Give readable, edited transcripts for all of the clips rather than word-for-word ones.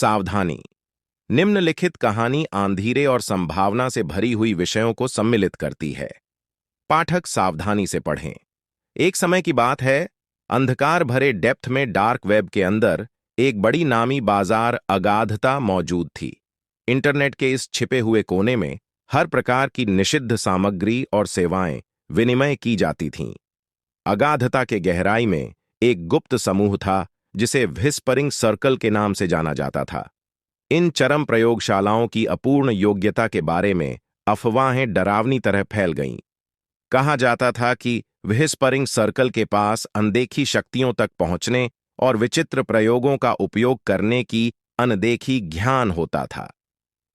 सावधानी। निम्नलिखित कहानी अंधेरे और संभावना से भरी हुई विषयों को सम्मिलित करती है। पाठक सावधानी से पढ़ें। एक समय की बात है, अंधकार भरे डेप्थ में डार्क वेब के अंदर एक बड़ी नामी बाजार अगाधता मौजूद थी। इंटरनेट के इस छिपे हुए कोने में हर प्रकार की निषिद्ध सामग्री और सेवाएं विनिमय की जाती थीं। अगाधता के गहराई में एक गुप्त समूह था जिसे व्हिस्परिंग सर्कल के नाम से जाना जाता था। इन चरम प्रयोगशालाओं की अपूर्ण योग्यता के बारे में अफवाहें डरावनी तरह फैल गईं। कहा जाता था कि व्हिस्परिंग सर्कल के पास अनदेखी शक्तियों तक पहुंचने और विचित्र प्रयोगों का उपयोग करने की अनदेखी ज्ञान होता था।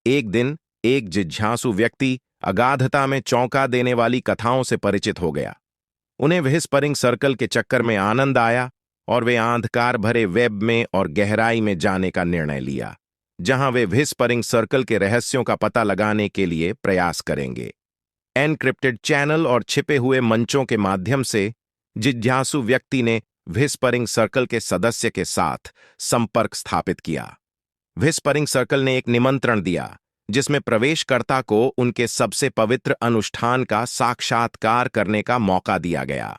एक दिन एक जिज्ञासु व्यक्ति अगाधता में चौंका देने वाली कथाओं से परिचित हो गया। उन्हें व्हिस्परिंग सर्कल के चक्कर में आनंद आया और वे अंधकार भरे वेब में और गहराई में जाने का निर्णय लिया, जहां वे व्हिस्परिंग सर्कल के रहस्यों का पता लगाने के लिए प्रयास करेंगे। एनक्रिप्टेड चैनल और छिपे हुए मंचों के माध्यम से जिज्ञासु व्यक्ति ने व्हिस्परिंग सर्कल के सदस्य के साथ संपर्क स्थापित किया। व्हिस्परिंग सर्कल ने एक निमंत्रण दिया जिसमें प्रवेशकर्ता को उनके सबसे पवित्र अनुष्ठान का साक्षात्कार करने का मौका दिया गया।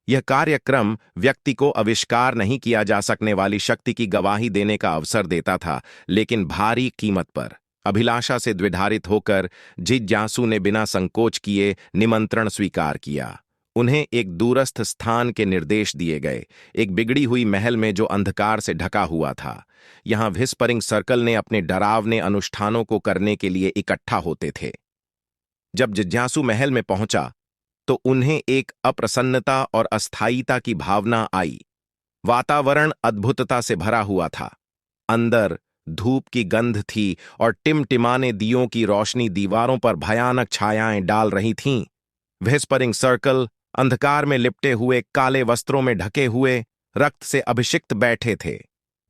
यह कार्यक्रम व्यक्ति को आविष्कार नहीं किया जा सकने वाली शक्ति की गवाही देने का अवसर देता था, लेकिन भारी कीमत पर। अभिलाषा से द्विधारित होकर जिज्ञासु ने बिना संकोच किए निमंत्रण स्वीकार किया। उन्हें एक दूरस्थ स्थान के निर्देश दिए गए, एक बिगड़ी हुई महल में जो अंधकार से ढका हुआ था। यहां व्हिस्परिंग सर्कल ने अपने डरावने अनुष्ठानों को करने के लिए इकट्ठा होते थे। जब जिज्ञासु महल में पहुंचा तो उन्हें एक अप्रसन्नता और अस्थायीता की भावना आई। वातावरण अद्भुतता से भरा हुआ था। अंदर धूप की गंध थी और टिमटिमाने दियों की रोशनी दीवारों पर भयानक छायाएं डाल रही थीं। व्हिस्परिंग सर्कल अंधकार में लिपटे हुए, काले वस्त्रों में ढके हुए, रक्त से अभिषिक्त बैठे थे।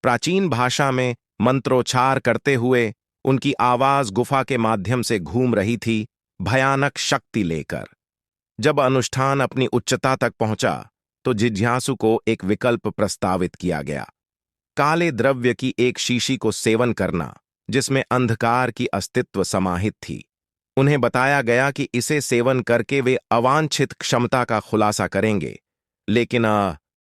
प्राचीन भाषा में मंत्रोच्चार करते हुए उनकी आवाज गुफा के माध्यम से घूम रही थी, भयानक शक्ति लेकर। जब अनुष्ठान अपनी उच्चता तक पहुंचा तो जिज्ञासु को एक विकल्प प्रस्तावित किया गया। काले द्रव्य की एक शीशी को सेवन करना जिसमें अंधकार की अस्तित्व समाहित थी। उन्हें बताया गया कि इसे सेवन करके वे अवांछित क्षमता का खुलासा करेंगे, लेकिन